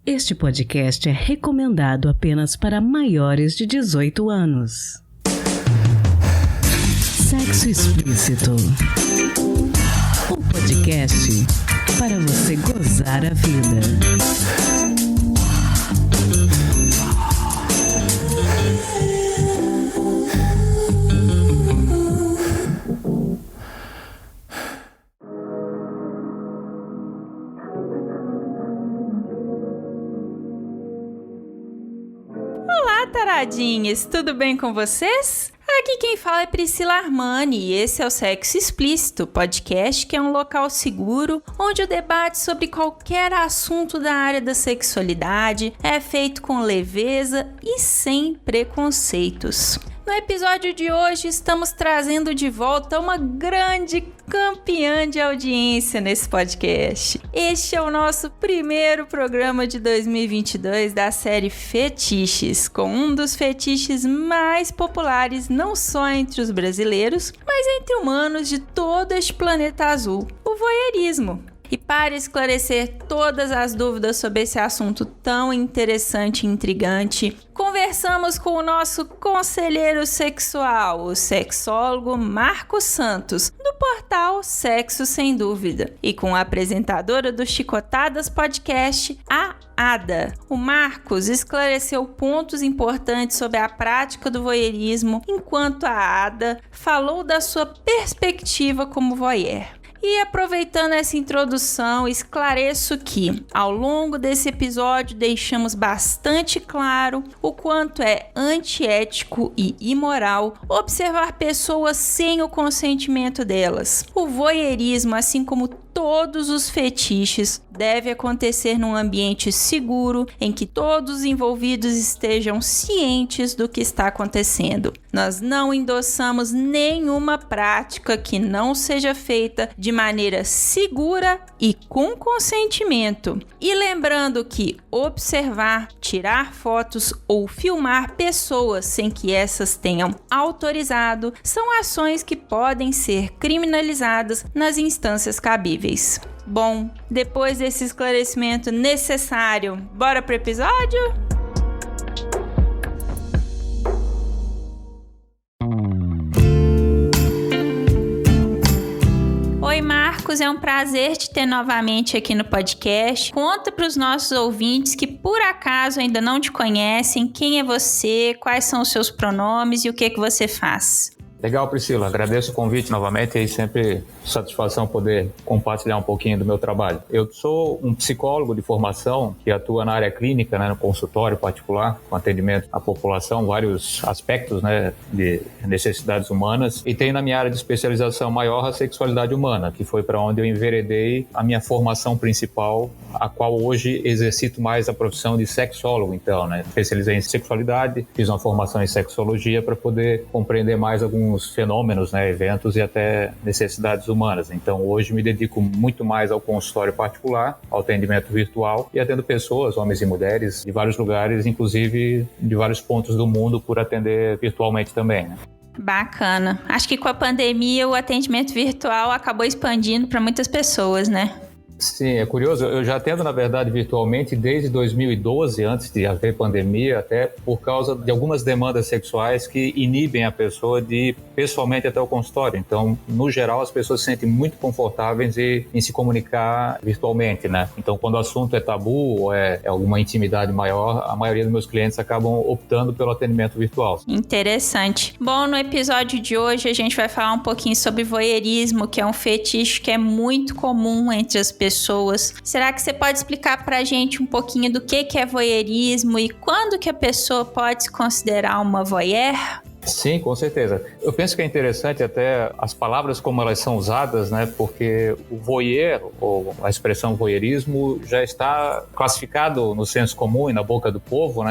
Este podcast é recomendado apenas para maiores de 18 anos. Sexo Explícito. Um podcast para você gozar a vida. Taradinhas, tudo bem com vocês? Aqui quem fala é Priscila Armani e esse é o Sexo Explícito, podcast que é um local seguro onde o debate sobre qualquer assunto da área da sexualidade é feito com leveza e sem preconceitos. No episódio de hoje estamos trazendo de volta uma grande campeã de audiência nesse podcast. Este é o nosso primeiro programa de 2022 da série Fetiches, com um dos fetiches mais populares não só entre os brasileiros, mas entre humanos de todo este planeta azul, o voyeurismo. E para esclarecer todas as dúvidas sobre esse assunto tão interessante e intrigante, conversamos com o nosso conselheiro sexual, o sexólogo Marcos Santos, do portal Sexo Sem Dúvida, e com a apresentadora do Chicotadas Podcast, a Ada. O Marcos esclareceu pontos importantes sobre a prática do voyeurismo, enquanto a Ada falou da sua perspectiva como voyeur. E aproveitando essa introdução, esclareço que, ao longo desse episódio, deixamos bastante claro o quanto é antiético e imoral observar pessoas sem o consentimento delas. O voyeurismo, assim como todos os fetiches, deve acontecer num ambiente seguro em que todos os envolvidos estejam cientes do que está acontecendo. Nós não endossamos nenhuma prática que não seja feita de maneira segura e com consentimento. E lembrando que observar, tirar fotos ou filmar pessoas sem que essas tenham autorizado são ações que podem ser criminalizadas nas instâncias cabíveis. Bom, depois desse esclarecimento necessário, bora pro episódio? Oi Marcos, é um prazer te ter novamente aqui no podcast. Conta para os nossos ouvintes que por acaso ainda não te conhecem, quem é você, quais são os seus pronomes e o que você faz. Legal, Priscila. Agradeço o convite novamente e sempre satisfação poder compartilhar um pouquinho do meu trabalho. Eu sou um psicólogo de formação que atua na área clínica, no consultório particular, com atendimento à população, vários aspectos, de necessidades humanas, e tenho na minha área de especialização maior a sexualidade humana, que foi para onde eu enveredei a minha formação principal, a qual hoje exercito mais a profissão de sexólogo. Então, especializei em sexualidade, fiz uma formação em sexologia para poder compreender mais alguns fenômenos, eventos e até necessidades humanas. Então, hoje me dedico muito mais ao consultório particular, ao atendimento virtual e atendo pessoas, homens e mulheres, de vários lugares, inclusive de vários pontos do mundo, por atender virtualmente também. Bacana. Acho que com a pandemia o atendimento virtual acabou expandindo para muitas pessoas, né? Sim, é curioso. Eu já atendo, na verdade, virtualmente desde 2012, antes de haver pandemia, até por causa de algumas demandas sexuais que inibem a pessoa de ir pessoalmente até o consultório. Então, no geral, as pessoas se sentem muito confortáveis em se comunicar virtualmente, Então, quando o assunto é tabu ou é alguma intimidade maior, a maioria dos meus clientes acabam optando pelo atendimento virtual. Interessante. Bom, no episódio de hoje a gente vai falar um pouquinho sobre voyeurismo, que é um fetiche que é muito comum entre as pessoas. Será que você pode explicar pra gente um pouquinho do que é voyeurismo e quando que a pessoa pode se considerar uma voyeur? Sim, com certeza. Eu penso que é interessante até as palavras como elas são usadas, porque o voyeur, ou a expressão voyeurismo, já está classificado no senso comum e na boca do povo,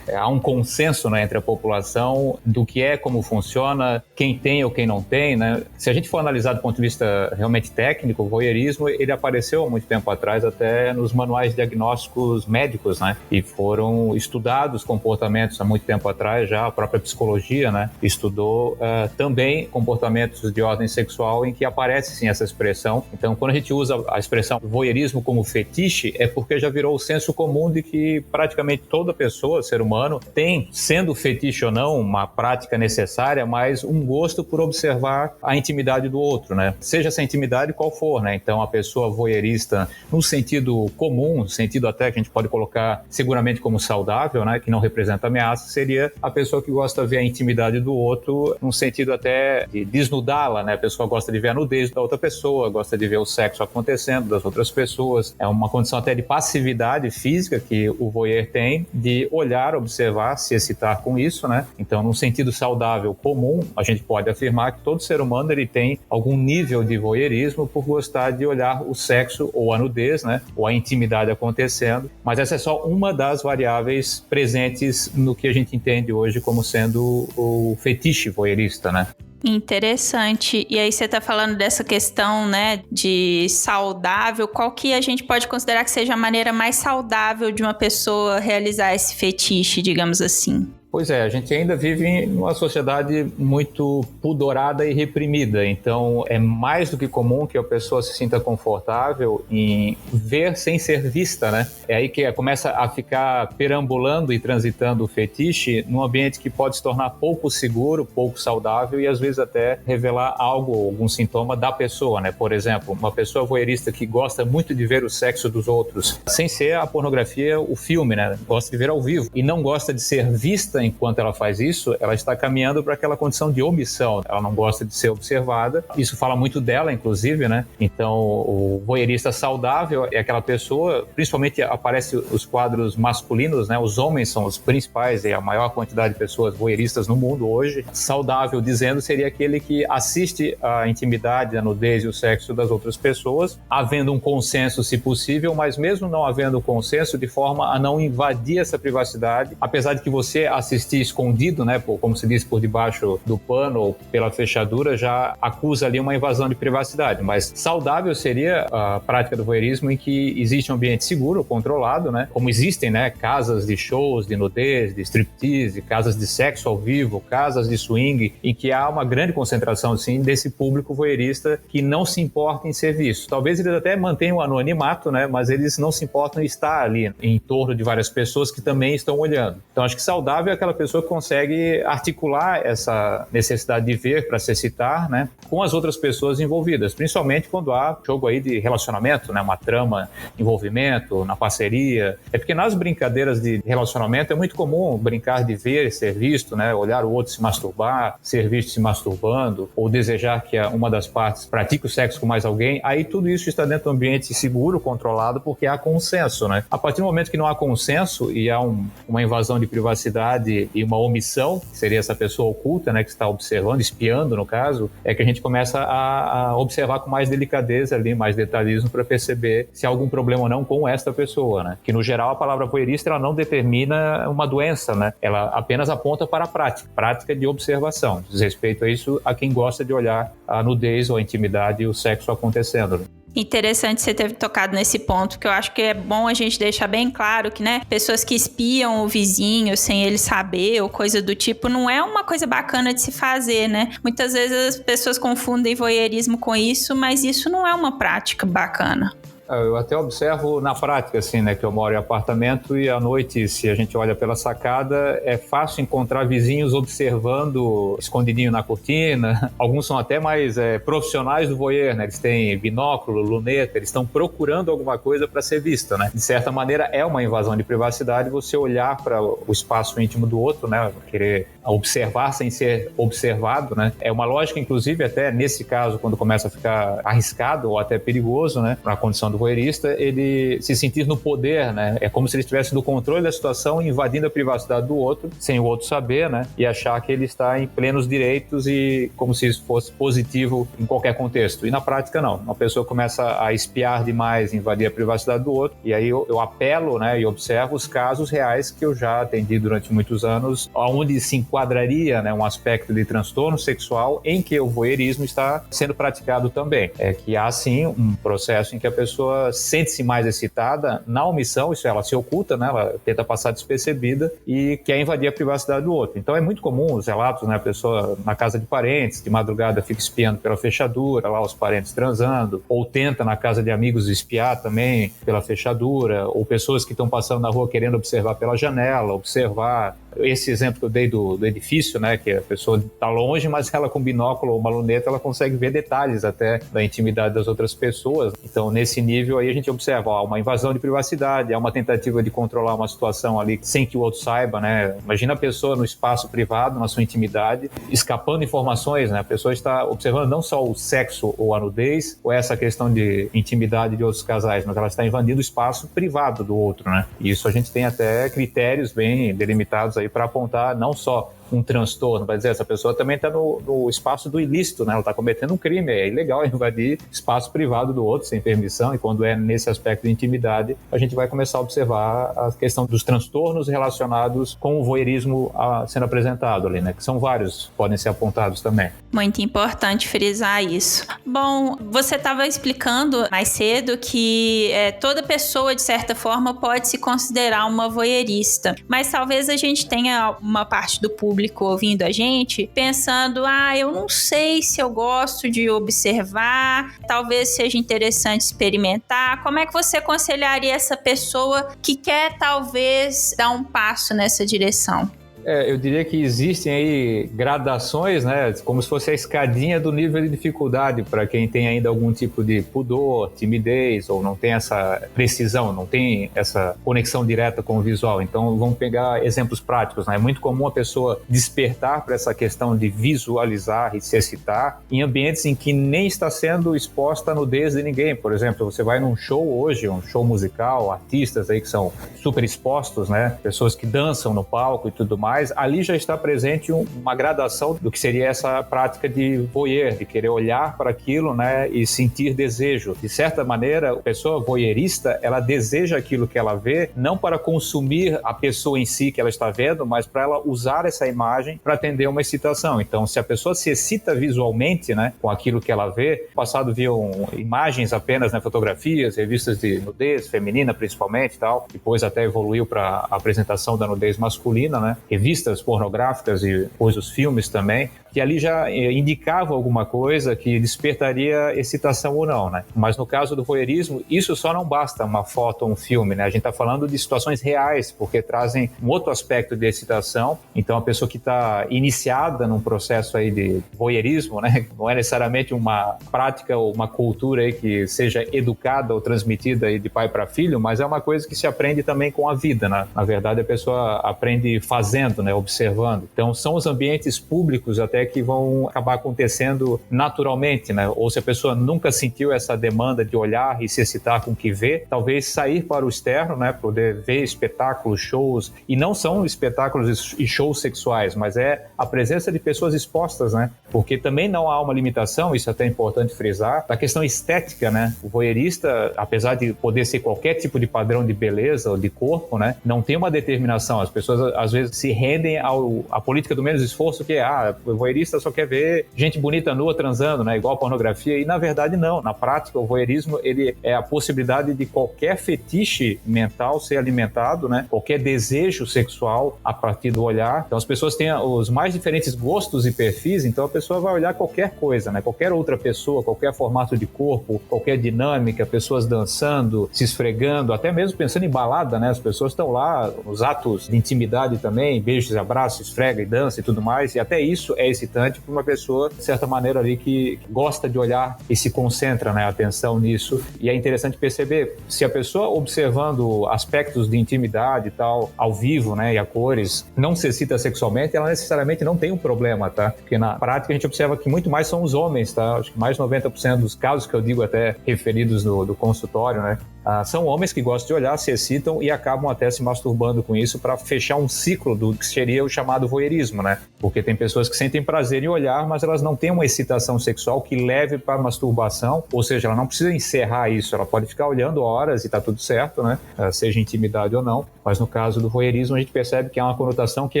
Há um consenso, entre a população do que é, como funciona, quem tem ou quem não tem, Se a gente for analisar do ponto de vista realmente técnico, o voyeurismo, ele apareceu há muito tempo atrás até nos manuais diagnósticos médicos, E foram estudados comportamentos há muito tempo atrás, já a própria psicologia, estudou também comportamentos de ordem sexual em que aparece sim essa expressão. Então, quando a gente usa a expressão voyeurismo como fetiche, é porque já virou o senso comum de que praticamente toda pessoa, ser humano, tem, sendo fetiche ou não, uma prática necessária, mas um gosto por observar a intimidade do outro, né? Seja essa intimidade qual for, né? Então, a pessoa voyeurista, no sentido comum, sentido até que a gente pode colocar seguramente como saudável, né? Que não representa ameaça, seria a pessoa que gosta de ver a intimidade do outro, num sentido até de desnudá-la, né? A pessoa gosta de ver a nudez da outra pessoa, gosta de ver o sexo acontecendo das outras pessoas. É uma condição até de passividade física que o voyeur tem, de olhar, observar, se excitar com isso, né? Então, num sentido saudável comum, a gente pode afirmar que todo ser humano ele tem algum nível de voyeurismo por gostar de olhar o sexo ou a nudez, né? Ou a intimidade acontecendo. Mas essa é só uma das variáveis presentes no que a gente entende hoje como sendo o fetiche voyeurista, né? Interessante. E aí você tá falando dessa questão, né, de saudável. Qual que a gente pode considerar que seja a maneira mais saudável de uma pessoa realizar esse fetiche, digamos assim? Pois é, a gente ainda vive em uma sociedade muito pudorada e reprimida, então é mais do que comum que a pessoa se sinta confortável em ver sem ser vista, né? É aí que começa a ficar perambulando e transitando o fetiche num ambiente que pode se tornar pouco seguro, pouco saudável e às vezes até revelar algo, algum sintoma da pessoa, né? Por exemplo, uma pessoa voyeurista que gosta muito de ver o sexo dos outros, sem ser a pornografia, o filme, né? Gosta de ver ao vivo e não gosta de ser vista enquanto ela faz isso, ela está caminhando para aquela condição de omissão. Ela não gosta de ser observada. Isso fala muito dela, inclusive, né? Então, o voyeurista saudável é aquela pessoa, principalmente aparece os quadros masculinos, né? Os homens são os principais e a maior quantidade de pessoas voyeuristas no mundo hoje. Saudável, dizendo, seria aquele que assiste a intimidade, a nudez e o sexo das outras pessoas, havendo um consenso, se possível, mas mesmo não havendo consenso, de forma a não invadir essa privacidade, apesar de que você assistir escondido, né, como se diz, por debaixo do pano ou pela fechadura, já acusa ali uma invasão de privacidade. Mas saudável seria a prática do voyeurismo em que existe um ambiente seguro, controlado, né, como existem, né, casas de shows, de nudez, de striptease, casas de sexo ao vivo, casas de swing, em que há uma grande concentração, sim, desse público voyeurista que não se importa em ser visto. Talvez eles até mantenham o anonimato, né, mas eles não se importam em estar ali em torno de várias pessoas que também estão olhando. Então, acho que saudável é aquela pessoa que consegue articular essa necessidade de ver para se excitar, né, com as outras pessoas envolvidas, principalmente quando há jogo aí de relacionamento, né, uma trama, envolvimento, na parceria. É porque nas brincadeiras de relacionamento é muito comum brincar de ver, ser visto, né, olhar o outro se masturbar, ser visto se masturbando, ou desejar que uma das partes pratique o sexo com mais alguém. Aí tudo isso está dentro de um ambiente seguro, controlado, porque há consenso, né? A partir do momento que não há consenso e há uma invasão de privacidade e uma omissão, que seria essa pessoa oculta, né, que está observando, espiando no caso, é que a gente começa a observar com mais delicadeza ali, mais detalhismo para perceber se há algum problema ou não com esta pessoa, né? Que no geral a palavra voyeurista ela não determina uma doença, né? Ela apenas aponta para a prática de observação. Diz respeito a isso a quem gosta de olhar a nudez ou a intimidade e o sexo acontecendo. Interessante você ter tocado nesse ponto, que eu acho que é bom a gente deixar bem claro que, né, pessoas que espiam o vizinho sem ele saber ou coisa do tipo, não é uma coisa bacana de se fazer, né? Muitas vezes as pessoas confundem voyeurismo com isso, mas isso não é uma prática bacana. Eu até observo na prática, assim, né, que eu moro em apartamento e à noite, se a gente olha pela sacada, é fácil encontrar vizinhos observando escondidinho na cortina. Alguns são até mais profissionais do voyeur, né? Eles têm binóculo, luneta, eles estão procurando alguma coisa para ser vista, né? De certa maneira, é uma invasão de privacidade você olhar para o espaço íntimo do outro, né? Querer observar sem ser observado, né? É uma lógica, inclusive, até nesse caso, quando começa a ficar arriscado ou até perigoso, né? Na condição do voyeurista, ele se sentir no poder, né? É como se ele estivesse no controle da situação, invadindo a privacidade do outro, sem o outro saber, né? E achar que ele está em plenos direitos e como se isso fosse positivo em qualquer contexto. E na prática, não. Uma pessoa começa a espiar demais, invadir a privacidade do outro, e aí eu apelo, né? E observo os casos reais que eu já atendi durante muitos anos, onde se encontra enquadraria, né, um aspecto de transtorno sexual em que o voyeurismo está sendo praticado também. É que há, sim, um processo em que a pessoa sente-se mais excitada na omissão, isso ela se oculta, né, ela tenta passar despercebida e quer invadir a privacidade do outro. Então é muito comum os relatos, né, a pessoa na casa de parentes, de madrugada fica espiando pela fechadura, lá os parentes transando, ou tenta na casa de amigos espiar também pela fechadura, ou pessoas que estão passando na rua querendo observar pela janela, observar. Esse exemplo que eu dei do edifício, né, que a pessoa está longe, mas ela com binóculo ou uma luneta, ela consegue ver detalhes até da intimidade das outras pessoas. Então, nesse nível aí a gente observa, ó, uma invasão de privacidade, há uma tentativa de controlar uma situação ali sem que o outro saiba, né? Imagina a pessoa no espaço privado, na sua intimidade, escapando informações, né? A pessoa está observando não só o sexo ou a nudez, ou essa questão de intimidade de outros casais, mas ela está invadindo o espaço privado do outro, né? E isso a gente tem até critérios bem delimitados aí para apontar não só um transtorno, vai dizer, essa pessoa também está no espaço do ilícito, né? Ela está cometendo um crime, é ilegal invadir espaço privado do outro sem permissão, e quando é nesse aspecto de intimidade, a gente vai começar a observar a questão dos transtornos relacionados com o voyeurismo sendo apresentado ali, né? Que são vários, podem ser apontados também. Muito importante frisar isso. Bom, você estava explicando mais cedo que toda pessoa, de certa forma, pode se considerar uma voyeurista, mas talvez a gente tenha uma parte do público ouvindo a gente, pensando, eu não sei se eu gosto de observar, talvez seja interessante experimentar. Como é que você aconselharia essa pessoa que quer talvez dar um passo nessa direção? Eu diria que existem aí gradações, né, como se fosse a escadinha do nível de dificuldade para quem tem ainda algum tipo de pudor, timidez, ou não tem essa precisão, não tem essa conexão direta com o visual. Então, vamos pegar exemplos práticos, né? É muito comum a pessoa despertar para essa questão de visualizar e se excitar em ambientes em que nem está sendo exposta a nudez de ninguém. Por exemplo, você vai num show hoje, um show musical, artistas aí que são super expostos, né? Pessoas que dançam no palco e tudo mais. Ali já está presente uma gradação do que seria essa prática de voyeur, de querer olhar para aquilo, né, e sentir desejo. De certa maneira, a pessoa voyeurista, ela deseja aquilo que ela vê, não para consumir a pessoa em si que ela está vendo, mas para ela usar essa imagem para atender uma excitação. Então, se a pessoa se excita visualmente, né, com aquilo que ela vê, no passado viam imagens apenas, né, fotografias, revistas de nudez feminina principalmente e tal, depois até evoluiu para a apresentação da nudez masculina, né, revistas pornográficas e depois os filmes também, que ali já indicava alguma coisa que despertaria excitação ou não, né? Mas no caso do voyeurismo, isso só não basta uma foto ou um filme, né? A gente está falando de situações reais, porque trazem um outro aspecto de excitação. Então, a pessoa que está iniciada num processo aí de voyeurismo, né? Não é necessariamente uma prática ou uma cultura aí que seja educada ou transmitida aí de pai para filho, mas é uma coisa que se aprende também com a vida, né? Na verdade, a pessoa aprende fazendo, né? Observando. Então, são os ambientes públicos até que vão acabar acontecendo naturalmente, né? Ou se a pessoa nunca sentiu essa demanda de olhar e se excitar com o que vê, talvez sair para o externo, né? Poder ver espetáculos, shows, e não são espetáculos e shows sexuais, mas é a presença de pessoas expostas, né? Porque também não há uma limitação, isso é até importante frisar, da questão estética, né? O voyeurista, apesar de poder ser qualquer tipo de padrão de beleza ou de corpo, né? Não tem uma determinação. As pessoas às vezes se rendem à política do menos esforço, que é, o voyeurista só quer ver gente bonita nua transando, né? Igual a pornografia, e na verdade não. Na prática, o voyeurismo, ele é a possibilidade de qualquer fetiche mental ser alimentado, né? Qualquer desejo sexual a partir do olhar. Então as pessoas têm os mais diferentes gostos e perfis, então a pessoa vai olhar qualquer coisa, né? Qualquer outra pessoa, qualquer formato de corpo, qualquer dinâmica, pessoas dançando, se esfregando, até mesmo pensando em balada, né? As pessoas estão lá, nos atos de intimidade também, beijos e abraços, esfrega e dança e tudo mais, e até isso é excitante para uma pessoa, de certa maneira ali, que gosta de olhar e se concentra, né, a atenção nisso. E é interessante perceber, se a pessoa observando aspectos de intimidade e tal, ao vivo, né, e a cores, não se excita sexualmente, ela necessariamente não tem um problema, tá? Porque na prática a gente observa que muito mais são os homens, tá? Acho que mais de 90% dos casos que eu digo até referidos do consultório, né, são homens que gostam de olhar, se excitam e acabam até se masturbando com isso para fechar um ciclo do que seria o chamado voyeurismo, né? Porque tem pessoas que sentem prazer em olhar, mas elas não têm uma excitação sexual que leve para masturbação, ou seja, ela não precisa encerrar isso, ela pode ficar olhando horas e tá tudo certo, né? Seja intimidade ou não, mas no caso do voyeurismo a gente percebe que é uma conotação que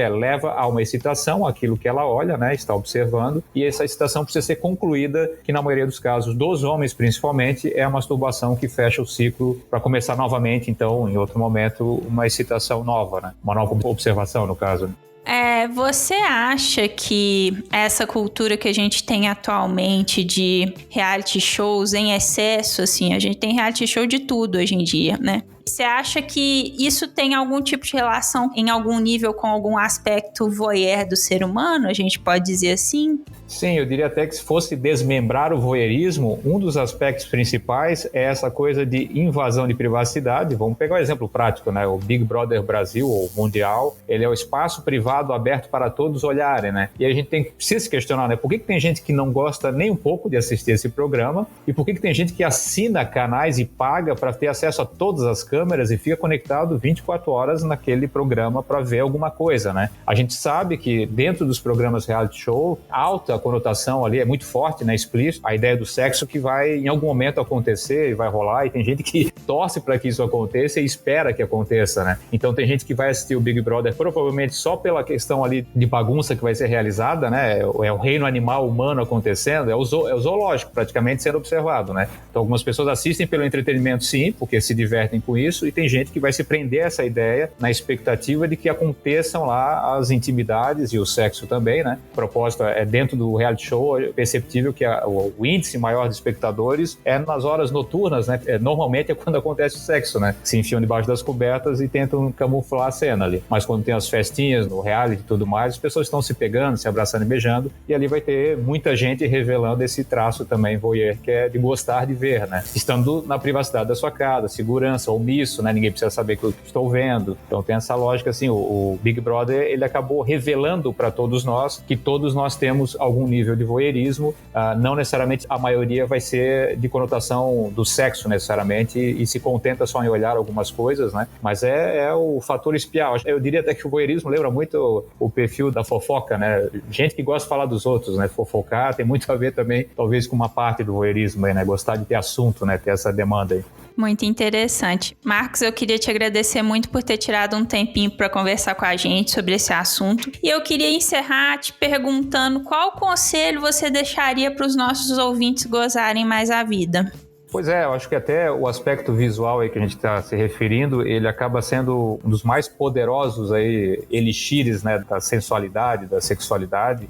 leva a uma excitação, aquilo que ela olha, né? Está observando, e essa excitação precisa ser concluída, que na maioria dos casos, dos homens principalmente, é a masturbação que fecha o ciclo para começar novamente, então, em outro momento, uma excitação nova, né? Uma nova observação, no caso. Você acha que essa cultura que a gente tem atualmente de reality shows em excesso, assim, a gente tem reality show de tudo hoje em dia, né? Você acha que isso tem algum tipo de relação em algum nível com algum aspecto voyeur do ser humano? A gente pode dizer assim? Sim, eu diria até que se fosse desmembrar o voyeurismo, um dos aspectos principais é essa coisa de invasão de privacidade. Vamos pegar um exemplo prático, né? O Big Brother Brasil, ou Mundial, ele é o espaço privado aberto para todos olharem, né? E a gente precisa se questionar, né? Por que tem gente que não gosta nem um pouco de assistir esse programa? E por que tem gente que assina canais e paga para ter acesso a todas as câmeras e fica conectado 24 horas naquele programa para ver alguma coisa, né? A gente sabe que dentro dos programas reality show, alta conotação ali é muito forte, né? Explícito, a ideia do sexo que vai em algum momento acontecer e vai rolar, e tem gente que torce para que isso aconteça e espera que aconteça, né? Então tem gente que vai assistir o Big Brother provavelmente só pela questão ali de bagunça que vai ser realizada, né? É o reino animal humano acontecendo, é o zoológico praticamente sendo observado, né? Então algumas pessoas assistem pelo entretenimento, sim, porque se divertem com isso, e tem gente que vai se prender a essa ideia na expectativa de que aconteçam lá as intimidades e o sexo também, né? O propósito é dentro do reality show, é perceptível que o índice maior de espectadores é nas horas noturnas, né? Normalmente é quando acontece o sexo, né? Se enfiam debaixo das cobertas e tentam camuflar a cena ali. Mas quando tem as festinhas no reality e tudo mais, as pessoas estão se pegando, se abraçando e beijando, e ali vai ter muita gente revelando esse traço também voyeur, que é de gostar de ver, né? Estando na privacidade da sua casa, segurança, omisso, né? Ninguém precisa saber que eu estou vendo. Então tem essa lógica, assim, o Big Brother, ele acabou revelando para todos nós que todos nós temos algum nível de voyeurismo, não necessariamente a maioria vai ser de conotação do sexo necessariamente e se contenta só em olhar algumas coisas, né? Mas é o fator espiar. Eu diria até que o voyeurismo lembra muito o perfil da fofoca, né? Gente que gosta de falar dos outros, né? Fofocar tem muito a ver também, talvez, com uma parte do voyeurismo aí, né? Gostar de ter assunto, né? Ter essa demanda aí. Muito interessante. Marcos, eu queria te agradecer muito por ter tirado um tempinho para conversar com a gente sobre esse assunto. E eu queria encerrar te perguntando qual conselho você deixaria para os nossos ouvintes gozarem mais a vida. Pois é, eu acho que até o aspecto visual aí que a gente está se referindo, ele acaba sendo um dos mais poderosos aí, elixires, né, da sensualidade, da sexualidade.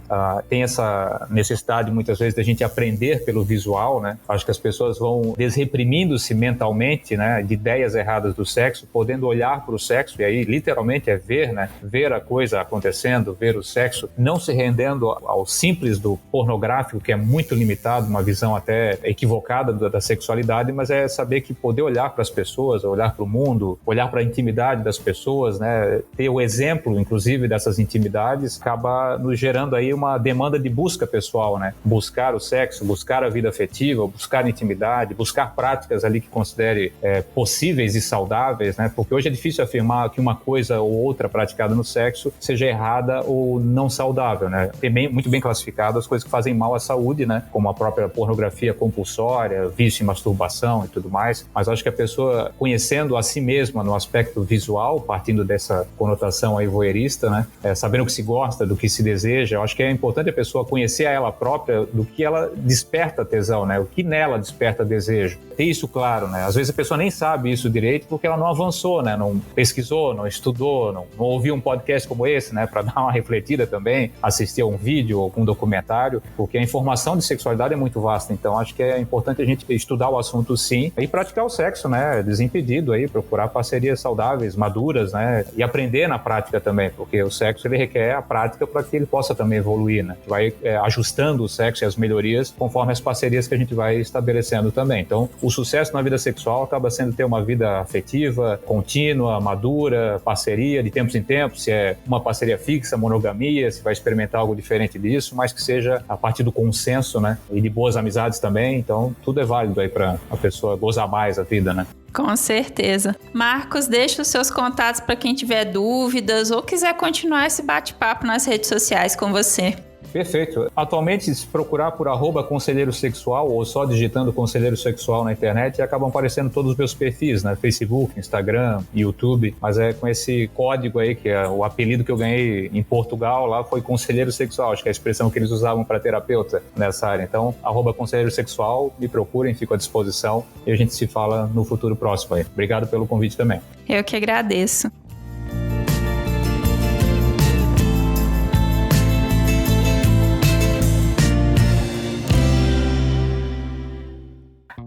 Tem essa necessidade muitas vezes da gente aprender pelo visual, né? Acho que as pessoas vão desreprimindo-se mentalmente, né, de ideias erradas do sexo, podendo olhar para o sexo, e aí literalmente é ver, né, ver a coisa acontecendo, ver o sexo, não se rendendo ao simples do pornográfico, que é muito limitado, uma visão até equivocada da sexualidade, mas é saber que poder olhar para as pessoas, olhar para o mundo, olhar para a intimidade das pessoas, né, ter o exemplo, inclusive, dessas intimidades, acaba nos gerando aí uma demanda de busca pessoal, né? Buscar o sexo, buscar a vida afetiva, buscar intimidade, buscar práticas ali que considere possíveis e saudáveis, né? Porque hoje é difícil afirmar que uma coisa ou outra praticada no sexo seja errada ou não saudável, né? Tem muito bem classificado as coisas que fazem mal à saúde, né? Como a própria pornografia compulsória, vício em masturbação e tudo mais, mas acho que a pessoa, conhecendo a si mesma no aspecto visual, partindo dessa conotação aí voyeurista, né, sabendo o que se gosta, do que se deseja, eu acho que é importante a pessoa conhecer a ela própria, do que ela desperta tesão, né, o que nela desperta desejo. Ter isso claro, né, às vezes a pessoa nem sabe isso direito porque ela não avançou, né, não pesquisou, não estudou, não ouviu um podcast como esse, né, para dar uma refletida também, assistir a um vídeo ou um documentário, porque a informação de sexualidade é muito vasta, então acho que é importante a gente estudar o assunto, sim, e praticar o sexo, né, desimpedido aí, procurar parcerias saudáveis, maduras, né, e aprender na prática também, porque o sexo, ele requer a prática para que ele possa também evoluir, né, vai ajustando o sexo e as melhorias conforme as parcerias que a gente vai estabelecendo também. Então, o sucesso na vida sexual acaba sendo ter uma vida afetiva, contínua, madura, parceria de tempos em tempos, se é uma parceria fixa, monogamia, se vai experimentar algo diferente disso, mas que seja a partir do consenso, né, e de boas amizades também, então tudo é válido aí para para a pessoa gozar mais a vida, né? Com certeza. Marcos, deixa os seus contatos para quem tiver dúvidas ou quiser continuar esse bate-papo nas redes sociais com você. Perfeito. Atualmente, se procurar por @conselheiro sexual ou só digitando conselheiro sexual na internet, acabam aparecendo todos os meus perfis, né? Facebook, Instagram, YouTube, mas é com esse código aí, que é o apelido que eu ganhei em Portugal, lá foi conselheiro sexual, acho que é a expressão que eles usavam para terapeuta nessa área. Então, @conselheiro sexual, me procurem, fico à disposição e a gente se fala no futuro próximo aí. Obrigado pelo convite também. Eu que agradeço.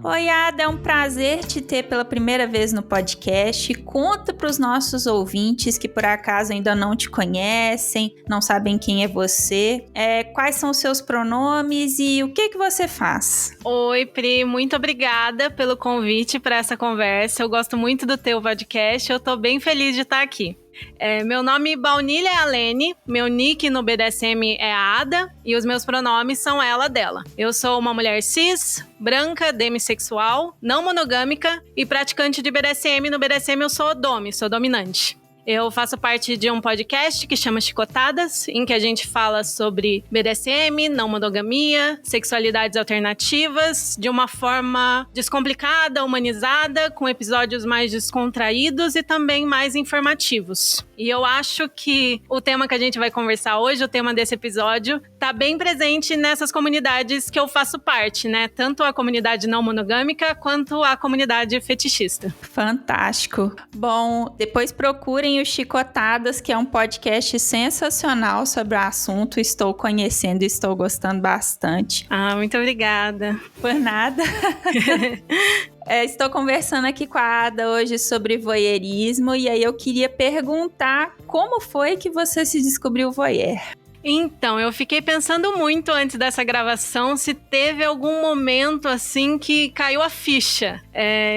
Oi, Ada, é um prazer te ter pela primeira vez no podcast. Conta para os nossos ouvintes que por acaso ainda não te conhecem, não sabem quem é você, quais são os seus pronomes e o que você faz. Oi, Pri, muito obrigada pelo convite para essa conversa. Eu gosto muito do teu podcast, eu tô bem feliz de estar aqui. Meu nome Baunilha é Alene, meu nick no BDSM é Ada e os meus pronomes são ela, dela. Eu sou uma mulher cis, branca, demissexual, não monogâmica e praticante de BDSM. No BDSM eu sou sou dominante. Eu faço parte de um podcast que chama Chicotadas, em que a gente fala sobre BDSM, não monogamia, sexualidades alternativas, de uma forma descomplicada, humanizada, com episódios mais descontraídos e também mais informativos. E eu acho que o tema que a gente vai conversar hoje, o tema desse episódio, tá bem presente nessas comunidades que eu faço parte, né? Tanto a comunidade não monogâmica quanto a comunidade fetichista. Fantástico. Bom, depois procurem o Chicotadas, que é um podcast sensacional sobre o assunto. Estou conhecendo e estou gostando bastante. Muito obrigada. Por nada. Estou conversando aqui com a Ada hoje sobre voyeurismo e aí eu queria perguntar como foi que você se descobriu voyeur? Então, eu fiquei pensando muito antes dessa gravação se teve algum momento assim que caiu a ficha.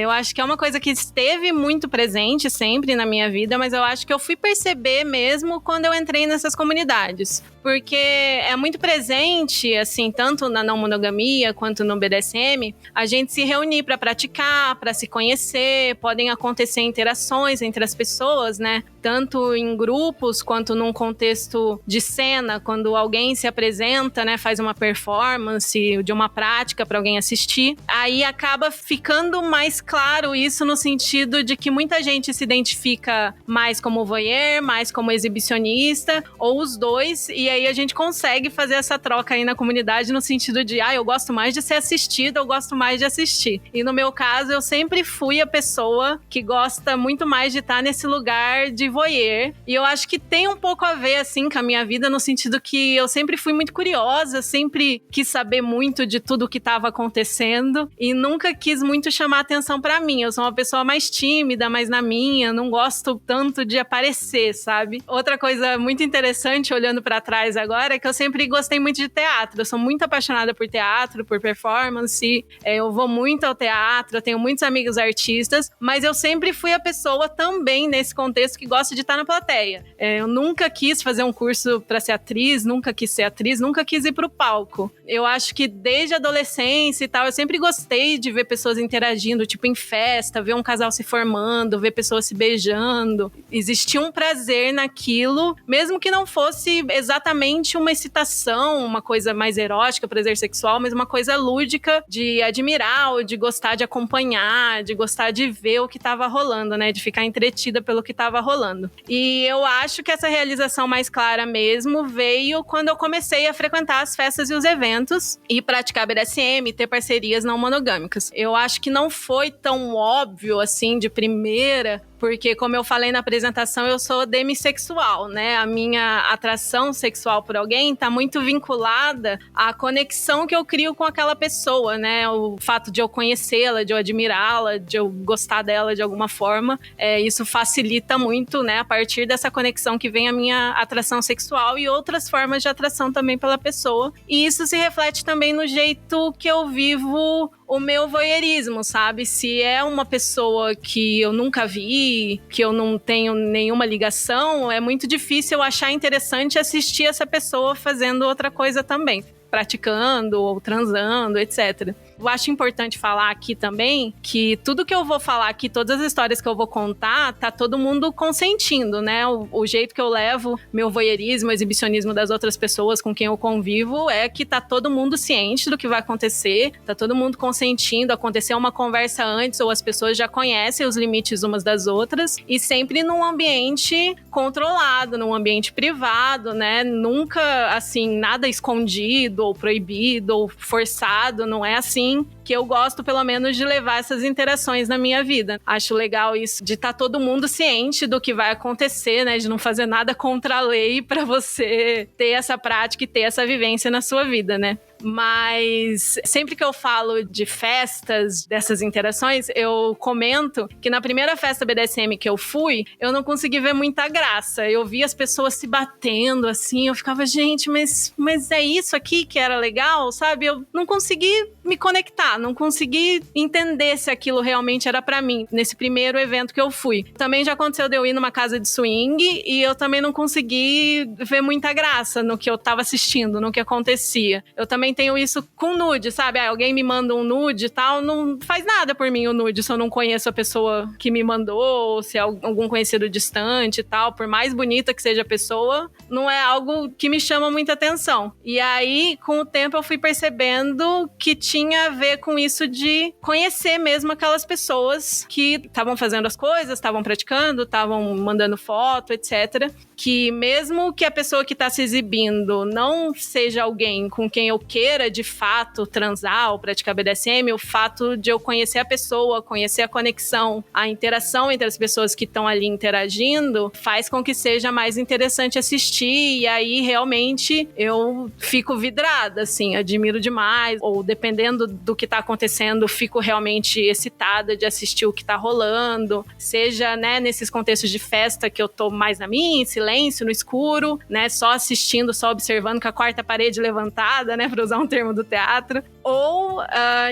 Eu acho que é uma coisa que esteve muito presente sempre na minha vida, mas eu acho que eu fui perceber mesmo quando eu entrei nessas comunidades. Porque é muito presente, assim, tanto na não monogamia quanto no BDSM, a gente se reunir para praticar, para se conhecer, podem acontecer interações entre as pessoas, né? Tanto em grupos quanto num contexto de cena, quando alguém se apresenta, né, faz uma performance de uma prática para alguém assistir, aí acaba ficando mais claro isso no sentido de que muita gente se identifica mais como voyeur, mais como exibicionista, ou os dois, e aí a gente consegue fazer essa troca aí na comunidade no sentido de, eu gosto mais de ser assistida, eu gosto mais de assistir. E no meu caso, eu sempre fui a pessoa que gosta muito mais de estar nesse lugar de voyeur, e eu acho que tem um pouco a ver, assim, com a minha vida, no sentido que eu sempre fui muito curiosa, sempre quis saber muito de tudo o que estava acontecendo e nunca quis muito chamar atenção pra mim. Eu sou uma pessoa mais tímida, mais na minha, não gosto tanto de aparecer, sabe? Outra coisa muito interessante, olhando pra trás agora, é que eu sempre gostei muito de teatro. Eu sou muito apaixonada por teatro, por performance, eu vou muito ao teatro, eu tenho muitos amigos artistas, mas eu sempre fui a pessoa também nesse contexto que gosta de estar na plateia. Eu nunca quis fazer um curso pra ser atriz, nunca quis ser atriz, nunca quis ir pro palco. Eu acho que desde a adolescência e tal, eu sempre gostei de ver pessoas interagindo, tipo em festa, ver um casal se formando, ver pessoas se beijando. Existia um prazer naquilo, mesmo que não fosse exatamente uma excitação, uma coisa mais erótica, prazer sexual, mas uma coisa lúdica de admirar, ou de gostar de acompanhar, de gostar de ver o que tava rolando, né? De ficar entretida pelo que tava rolando. E eu acho que essa realização mais clara mesmo veio quando eu comecei a frequentar as festas e os eventos e praticar BDSM, ter parcerias não monogâmicas. Eu acho que não foi tão óbvio assim de primeira, porque, como eu falei na apresentação, eu sou demissexual, né? A minha atração sexual por alguém tá muito vinculada à conexão que eu crio com aquela pessoa, né? O fato de eu conhecê-la, de eu admirá-la, de eu gostar dela de alguma forma, isso facilita muito, né? A partir dessa conexão que vem a minha atração sexual e outras formas de atração também pela pessoa. E isso se reflete também no jeito que eu vivo o meu voyeurismo, sabe? Se é uma pessoa que eu nunca vi, que eu não tenho nenhuma ligação, é muito difícil eu achar interessante assistir essa pessoa fazendo outra coisa também, praticando ou transando, etc. eu acho importante falar aqui também que tudo que eu vou falar aqui, todas as histórias que eu vou contar, tá todo mundo consentindo, né? O jeito que eu levo meu voyeurismo, exibicionismo das outras pessoas com quem eu convivo é que tá todo mundo ciente do que vai acontecer, tá todo mundo consentindo, aconteceu uma conversa antes ou as pessoas já conhecem os limites umas das outras e sempre num ambiente controlado, num ambiente privado, né? Nunca, assim, nada escondido ou proibido ou forçado, não é assim que eu gosto, pelo menos, de levar essas interações na minha vida. Acho legal isso de estar todo mundo ciente do que vai acontecer, né? De não fazer nada contra a lei para você ter essa prática e ter essa vivência na sua vida, né? Mas sempre que eu falo de festas, dessas interações, eu comento que na primeira festa BDSM que eu fui, eu não consegui ver muita graça. Eu vi as pessoas se batendo, assim, eu ficava, gente, mas é isso aqui que era legal, sabe? Eu não consegui me conectar, não consegui entender se aquilo realmente era pra mim, nesse primeiro evento que eu fui. Também já aconteceu de eu ir numa casa de swing e eu também não consegui ver muita graça no que eu tava assistindo, no que acontecia. Eu também tenho isso com nude, sabe? Alguém me manda um nude e tal, não faz nada por mim o nude se eu não conheço a pessoa que me mandou, ou se é algum conhecido distante e tal. Por mais bonita que seja a pessoa, não é algo que me chama muita atenção. E aí, com o tempo, eu fui percebendo que tinha a ver com isso de conhecer mesmo aquelas pessoas que estavam fazendo as coisas, estavam praticando, estavam mandando foto, etc. Que mesmo que a pessoa que está se exibindo não seja alguém com quem eu queira de fato transar ou praticar BDSM, o fato de eu conhecer a pessoa, conhecer a conexão, a interação entre as pessoas que estão ali interagindo, faz com que seja mais interessante assistir, e aí realmente eu fico vidrada, assim, admiro demais, ou dependendo do que tá acontecendo, fico realmente excitada de assistir o que tá rolando, seja, né, nesses contextos de festa que eu tô mais na minha, em silêncio, no escuro, né, só assistindo, só observando com a quarta parede levantada, né, para usar um termo do teatro, ou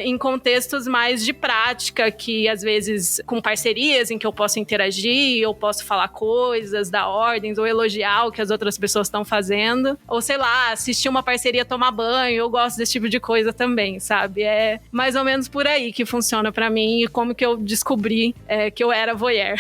em contextos mais de prática, que às vezes com parcerias em que eu posso interagir, eu posso falar coisas, dar ordens, ou elogiar o que as outras pessoas estão fazendo, ou sei lá, assistir uma parceria tomar banho, eu gosto desse tipo de coisa também, sabe? É mais ou menos por aí que funciona pra mim e como que eu descobri que eu era voyeur.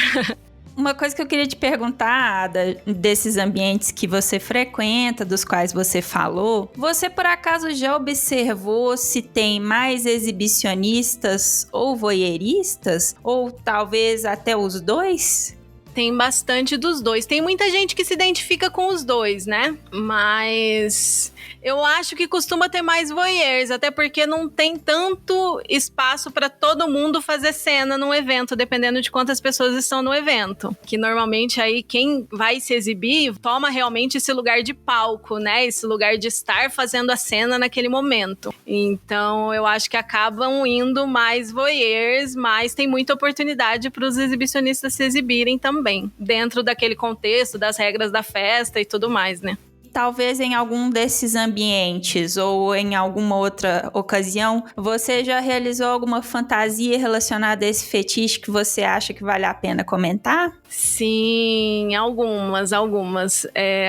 Uma coisa que eu queria te perguntar, Ada, desses ambientes que você frequenta, dos quais você falou, você por acaso já observou se tem mais exibicionistas ou voyeuristas? Ou talvez até os dois? Tem bastante dos dois. Tem muita gente que se identifica com os dois, né? Mas eu acho que costuma ter mais voyeurs, até porque não tem tanto espaço para todo mundo fazer cena num evento, dependendo de quantas pessoas estão no evento. Que normalmente aí quem vai se exibir toma realmente esse lugar de palco, né? Esse lugar de estar fazendo a cena naquele momento. Então eu acho que acabam indo mais voyeurs, mas tem muita oportunidade para os exibicionistas se exibirem também, dentro daquele contexto, das regras da festa e tudo mais, né? Talvez em algum desses ambientes ou em alguma outra ocasião, você já realizou alguma fantasia relacionada a esse fetiche que você acha que vale a pena comentar? Sim, algumas.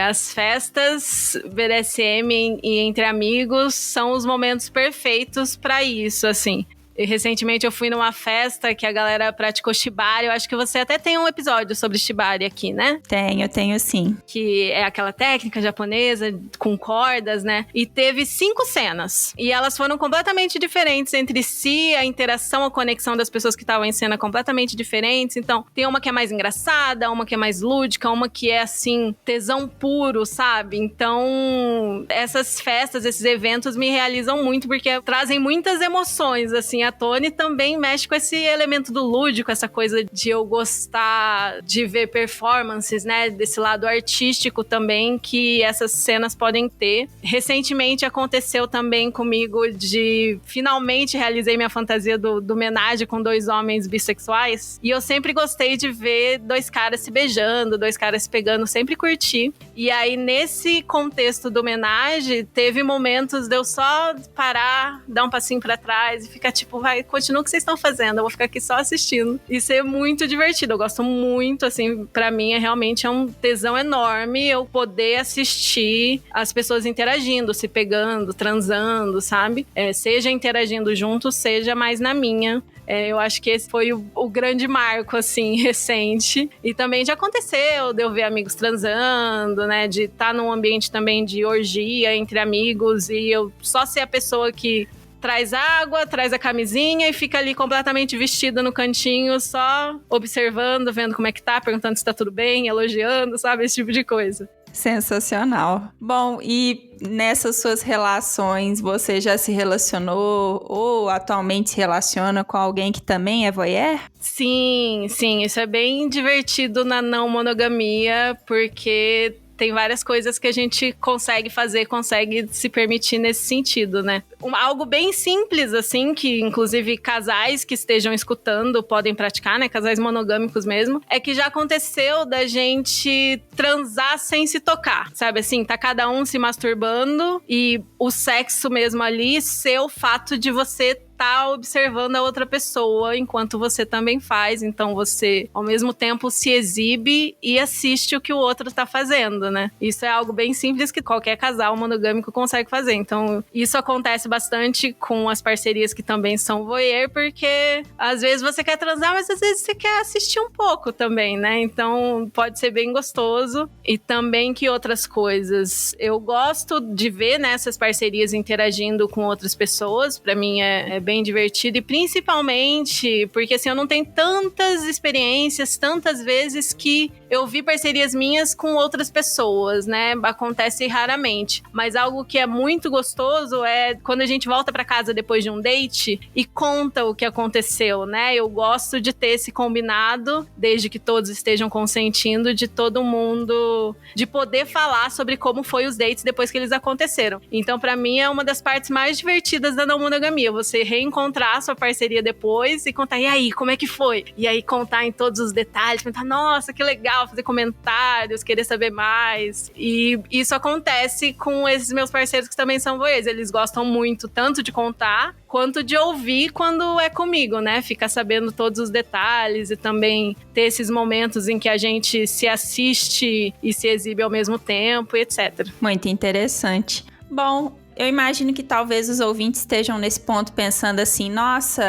As festas BDSM e entre amigos são os momentos perfeitos para isso, assim. E recentemente eu fui numa festa que a galera praticou shibari. Eu acho que você até tem um episódio sobre shibari aqui, né? Tenho sim. Que é aquela técnica japonesa com cordas, né? E teve 5 cenas. E elas foram completamente diferentes entre si. A interação, a conexão das pessoas que estavam em cena completamente diferentes. Então, tem uma que é mais engraçada, uma que é mais lúdica, uma que é, assim, tesão puro, sabe? Então, essas festas, esses eventos me realizam muito porque trazem muitas emoções, assim, a Tony também mexe com esse elemento do lúdico, essa coisa de eu gostar de ver performances, né? Desse lado artístico também que essas cenas podem ter. Recentemente aconteceu também comigo de finalmente realizei minha fantasia do homenagem com 2 homens bissexuais. E eu sempre gostei de ver 2 caras se beijando, 2 caras se pegando, sempre curti. E aí, nesse contexto do homenagem, teve momentos de eu só parar, dar um passinho pra trás e ficar tipo, tipo, vai, continua o que vocês estão fazendo, eu vou ficar aqui só assistindo. Isso é muito divertido, eu gosto muito, assim, pra mim realmente um tesão enorme eu poder assistir as pessoas interagindo, se pegando, transando, sabe? Seja interagindo junto, seja mais na minha. Eu acho que esse foi o grande marco, assim, recente. E também já aconteceu de eu ver amigos transando, né? De estar num ambiente também de orgia entre amigos e eu só ser a pessoa que traz água, traz a camisinha e fica ali completamente vestida no cantinho, só observando, vendo como é que tá, perguntando se tá tudo bem, elogiando, sabe? Esse tipo de coisa. Sensacional. Bom, e nessas suas relações, você já se relacionou ou atualmente se relaciona com alguém que também é voyeur? Sim, isso é bem divertido na não monogamia, porque tem várias coisas que a gente consegue fazer, consegue se permitir nesse sentido, né? Algo bem simples, assim, que inclusive casais que estejam escutando podem praticar, né? Casais monogâmicos mesmo. É que já aconteceu da gente transar sem se tocar, sabe? Assim, tá cada um se masturbando e o sexo mesmo ali ser o fato de você tá observando a outra pessoa enquanto você também faz. Então você, ao mesmo tempo, se exibe e assiste o que o outro tá fazendo, né? Isso é algo bem simples que qualquer casal monogâmico consegue fazer. Então, isso acontece bastante com as parcerias que também são voyeur, porque às vezes você quer transar, mas às vezes você quer assistir um pouco também, né? Então, pode ser bem gostoso. E também que outras coisas. Eu gosto de ver, né, essas parcerias interagindo com outras pessoas. Pra mim é bem divertido e principalmente porque assim, eu não tenho tantas experiências, tantas vezes que eu vi parcerias minhas com outras pessoas, né? Acontece raramente. Mas algo que é muito gostoso é quando a gente volta pra casa depois de um date e conta o que aconteceu, né? Eu gosto de ter esse combinado, desde que todos estejam consentindo, de todo mundo, de poder falar sobre como foi os dates depois que eles aconteceram. Então, pra mim, é uma das partes mais divertidas da não monogamia. Você reencontrar a sua parceria depois e contar, e aí, como é que foi? E aí contar em todos os detalhes, contar, nossa, que legal, fazer comentários, querer saber mais. E isso acontece com esses meus parceiros que também são voyeurs. Eles gostam muito tanto de contar, quanto de ouvir quando é comigo, né? Ficar sabendo todos os detalhes e também ter esses momentos em que a gente se assiste e se exibe ao mesmo tempo, e etc. Muito interessante. Bom, eu imagino que talvez os ouvintes estejam nesse ponto pensando assim, nossa,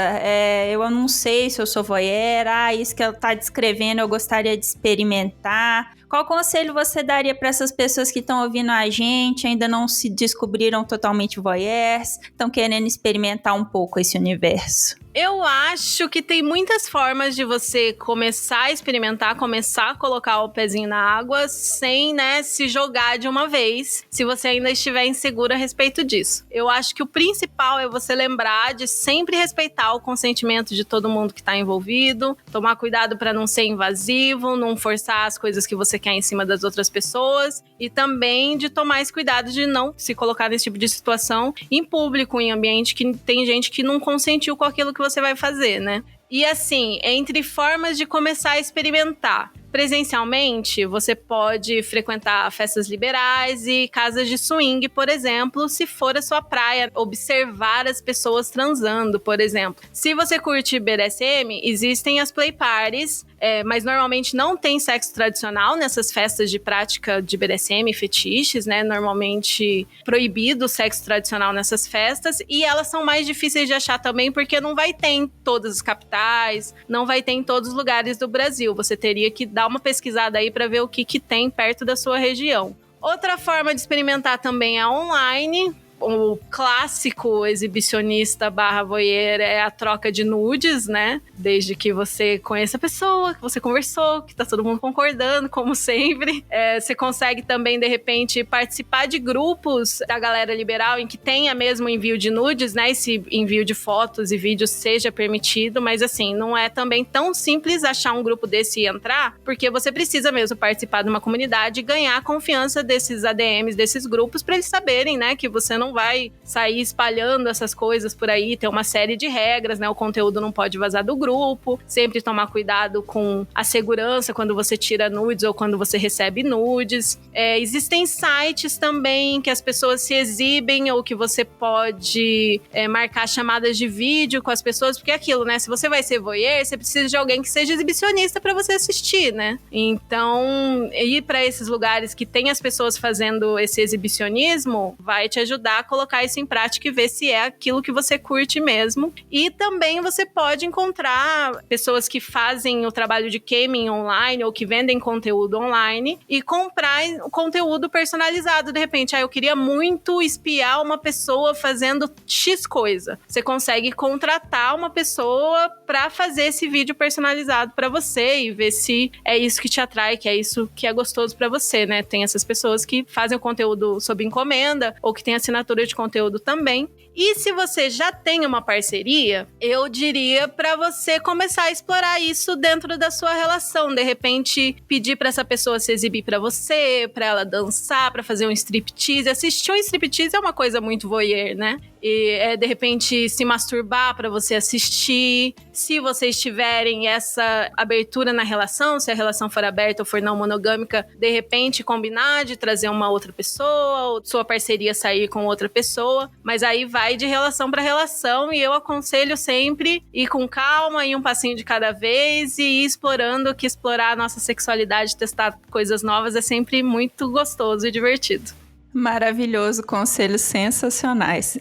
eu não sei se eu sou voyeur, isso que ela está descrevendo eu gostaria de experimentar. Qual conselho você daria para essas pessoas que estão ouvindo a gente, ainda não se descobriram totalmente voyeurs, estão querendo experimentar um pouco esse universo? Eu acho que tem muitas formas de você começar a experimentar, começar a colocar o pezinho na água sem, né, se jogar de uma vez, se você ainda estiver inseguro a respeito disso. Eu acho que o principal é você lembrar de sempre respeitar o consentimento de todo mundo que está envolvido, tomar cuidado para não ser invasivo, não forçar as coisas que você quer em cima das outras pessoas e também de tomar esse cuidado de não se colocar nesse tipo de situação em público, em ambiente que tem gente que não consentiu com aquilo que você vai fazer, né? E assim, entre formas de começar a experimentar. Presencialmente, você pode frequentar festas liberais e casas de swing, por exemplo, se for a sua praia, observar as pessoas transando, por exemplo. Se você curte BDSM, existem as play parties, mas normalmente não tem sexo tradicional nessas festas de prática de BDSM e fetiches, né? Normalmente proibido o sexo tradicional nessas festas e elas são mais difíceis de achar também porque não vai ter em todas as capitais, não vai ter em todos os lugares do Brasil. Você teria que dar uma pesquisada aí para ver o que tem perto da sua região. Outra forma de experimentar também é online. O clássico exibicionista / voyeur é a troca de nudes, né? Desde que você conheça a pessoa, que você conversou, que tá todo mundo concordando, como sempre. Você consegue também, de repente, participar de grupos da galera liberal em que tenha mesmo envio de nudes, né? Esse envio de fotos e vídeos seja permitido, mas assim, não é também tão simples achar um grupo desse e entrar, porque você precisa mesmo participar de uma comunidade e ganhar a confiança desses ADMs, desses grupos, pra eles saberem, né, que você não não vai sair espalhando essas coisas por aí, tem uma série de regras, né? O conteúdo não pode vazar do grupo, sempre tomar cuidado com a segurança quando você tira nudes ou quando você recebe nudes. Existem sites também que as pessoas se exibem ou que você pode marcar chamadas de vídeo com as pessoas, porque é aquilo, né? Se você vai ser voyeur, você precisa de alguém que seja exibicionista para você assistir, né? Então, ir para esses lugares que tem as pessoas fazendo esse exibicionismo vai te ajudar a colocar isso em prática e ver se é aquilo que você curte mesmo. E também você pode encontrar pessoas que fazem o trabalho de gaming online ou que vendem conteúdo online e comprar conteúdo personalizado. De repente, eu queria muito espiar uma pessoa fazendo X coisa. Você consegue contratar uma pessoa para fazer esse vídeo personalizado para você e ver se é isso que te atrai, que é isso que é gostoso para você, né? Tem essas pessoas que fazem o conteúdo sob encomenda ou que tem assinatura de conteúdo também. E se você já tem uma parceria, eu diria para você começar a explorar isso dentro da sua relação. De repente, pedir para essa pessoa se exibir para você, para ela dançar, para fazer um striptease. Assistir um striptease é uma coisa muito voyeur, né? E de repente se masturbar para você assistir. Se vocês tiverem essa abertura na relação, se a relação for aberta ou for não monogâmica, de repente combinar de trazer uma outra pessoa ou sua parceria sair com outra pessoa, mas aí vai de relação para relação e eu aconselho sempre ir com calma, ir um passinho de cada vez e ir explorando, que explorar a nossa sexualidade, testar coisas novas é sempre muito gostoso e divertido. Maravilhoso, conselhos sensacionais.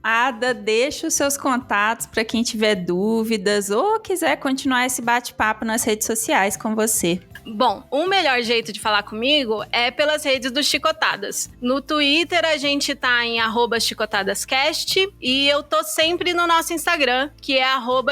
Ada, deixa os seus contatos para quem tiver dúvidas ou quiser continuar esse bate-papo nas redes sociais com você. Bom, o melhor jeito de falar comigo é pelas redes do Chicotadas. No Twitter a gente tá em @chicotadascast e eu tô sempre no nosso Instagram, que é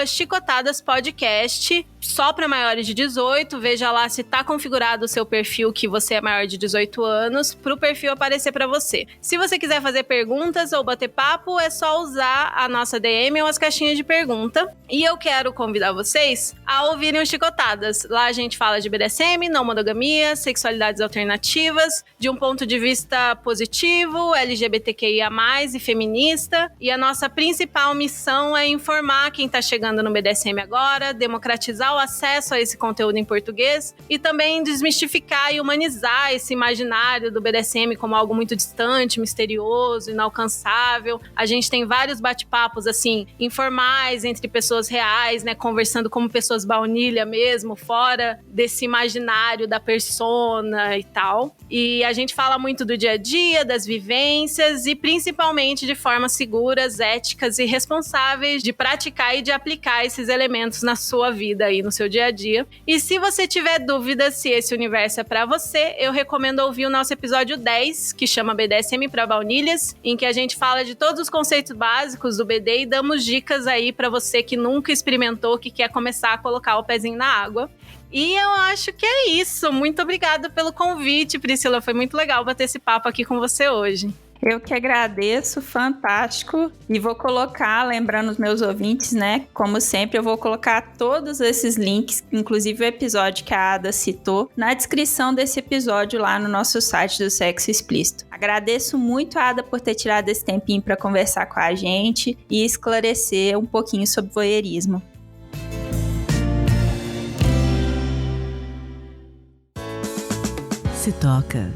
@chicotadaspodcast, só para maiores de 18. Veja lá se tá configurado o seu perfil que você é maior de 18 anos, pro perfil aparecer para você. Se você quiser fazer perguntas ou bater papo, é só usar a nossa DM ou as caixinhas de pergunta. E eu quero convidar vocês a ouvirem o Chicotadas. Lá a gente fala de BDSM, não monogamia, sexualidades alternativas, de um ponto de vista positivo, LGBTQIA+, e feminista. E a nossa principal missão é informar quem tá chegando no BDSM agora, democratizar o acesso a esse conteúdo em português e também desmistificar e humanizar esse imaginário do BDSM como algo muito distante, misterioso, inalcançável. A gente tem vários bate-papos, assim, informais entre pessoas reais, né, conversando como pessoas baunilha mesmo, fora desse imaginário da persona e tal. E a gente fala muito do dia a dia, das vivências e principalmente de formas seguras, éticas e responsáveis de praticar e de aplicar esses elementos na sua vida aí, no seu dia a dia. E se você tiver dúvida se esse universo é pra você, eu recomendo ouvir o nosso episódio 10, que chama BDSM pra Baunilhas, em que a gente fala de todos os conceitos básicos do BD e damos dicas aí pra você que nunca experimentou, que quer começar a colocar o pezinho na água. E eu acho que é isso. Muito obrigada pelo convite, Priscila. Foi muito legal bater esse papo aqui com você hoje. Eu que agradeço, fantástico. E vou colocar, lembrando os meus ouvintes, né? Como sempre, eu vou colocar todos esses links, inclusive o episódio que a Ada citou, na descrição desse episódio lá no nosso site do Sexo Explícito. Agradeço muito a Ada por ter tirado esse tempinho para conversar com a gente e esclarecer um pouquinho sobre voyeurismo. Se toca.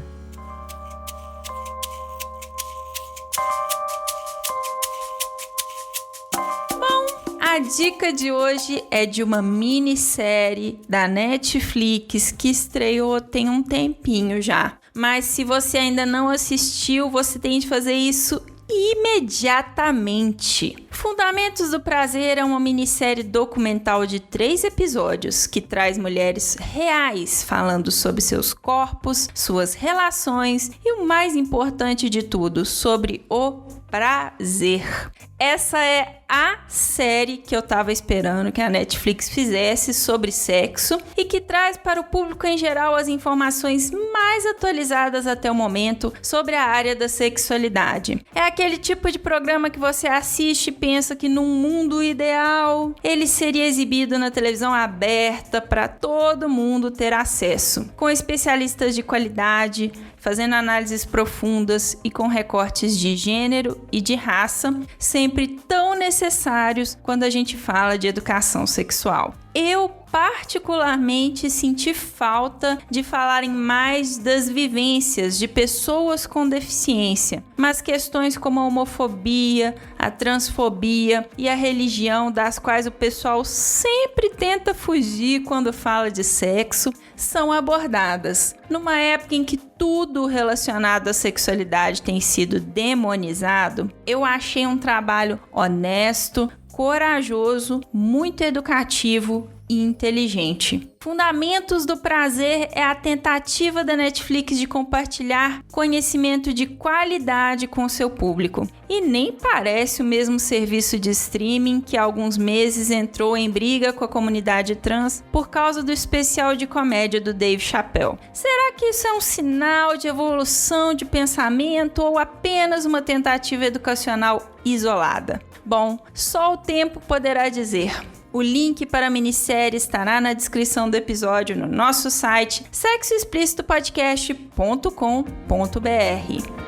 A dica de hoje é de uma minissérie da Netflix que estreou tem um tempinho já. Mas se você ainda não assistiu, você tem de fazer isso imediatamente. Fundamentos do Prazer é uma minissérie documental de 3 episódios que traz mulheres reais falando sobre seus corpos, suas relações e o mais importante de tudo, sobre o prazer. Essa é a série que eu tava esperando que a Netflix fizesse sobre sexo e que traz para o público em geral as informações mais mais atualizadas até o momento sobre a área da sexualidade. É aquele tipo de programa que você assiste e pensa que num mundo ideal ele seria exibido na televisão aberta para todo mundo ter acesso, com especialistas de qualidade, fazendo análises profundas e com recortes de gênero e de raça, sempre tão necessários quando a gente fala de educação sexual. Eu particularmente senti falta de falarem mais das vivências de pessoas com deficiência, mas questões como a homofobia, a transfobia e a religião, das quais o pessoal sempre tenta fugir quando fala de sexo, são abordadas. Numa época em que tudo relacionado à sexualidade tem sido demonizado, eu achei um trabalho honesto, corajoso, muito educativo e inteligente. Fundamentos do Prazer é a tentativa da Netflix de compartilhar conhecimento de qualidade com seu público. E nem parece o mesmo serviço de streaming que há alguns meses entrou em briga com a comunidade trans por causa do especial de comédia do Dave Chappelle. Será que isso é um sinal de evolução de pensamento ou apenas uma tentativa educacional isolada? Bom, só o tempo poderá dizer. O link para a minissérie estará na descrição do episódio no nosso site sexoexplicitopodcast.com.br.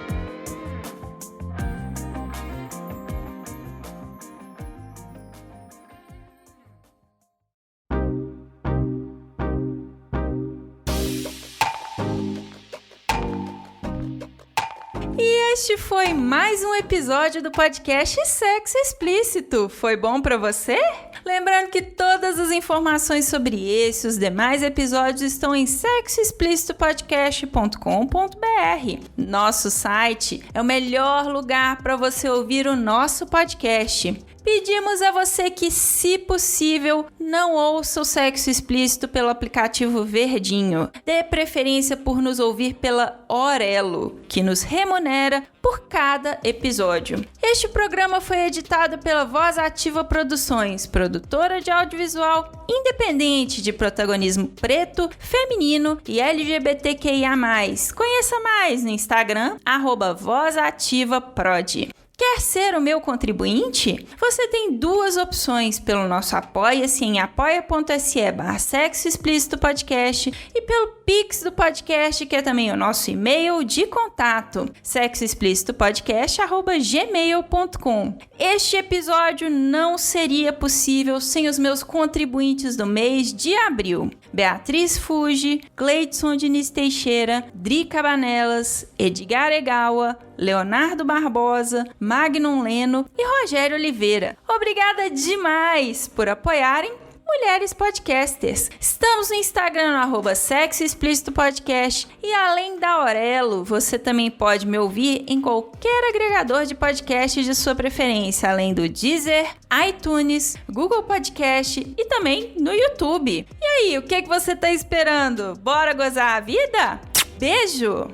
Este foi mais um episódio do podcast Sexo Explícito. Foi bom pra você? Lembrando que todas as informações sobre esse e os demais episódios estão em sexoexplicitopodcast.com.br. Nosso site é o melhor lugar para você ouvir o nosso podcast. Pedimos a você que, se possível, não ouça o Sexo Explícito pelo aplicativo Verdinho. Dê preferência por nos ouvir pela Orelo, que nos remunera por cada episódio. Este programa foi editado pela Voz Ativa Produções, produtora de audiovisual independente de protagonismo preto, feminino e LGBTQIA+. Conheça mais no Instagram, @VozAtivaProd. Quer ser o meu contribuinte? Você tem duas opções pelo nosso Apoia-se em apoia.se/Sexo Explícito Podcast e pelo Pix do podcast, que é também o nosso e-mail de contato, sexoexplicitopodcast@gmail.com. Este episódio não seria possível sem os meus contribuintes do mês de abril: Beatriz Fuji, Gleidson Diniz Teixeira, Dri Cabanelas, Edgar Egawa, Leonardo Barbosa, Magnum Leno e Rogério Oliveira. Obrigada demais por apoiarem Mulheres Podcasters. Estamos no Instagram no @Sexo Explícito Podcast e além da Orelo, você também pode me ouvir em qualquer agregador de podcast de sua preferência, além do Deezer, iTunes, Google Podcast e também no YouTube. E aí, o que você está esperando? Bora gozar a vida? Beijo!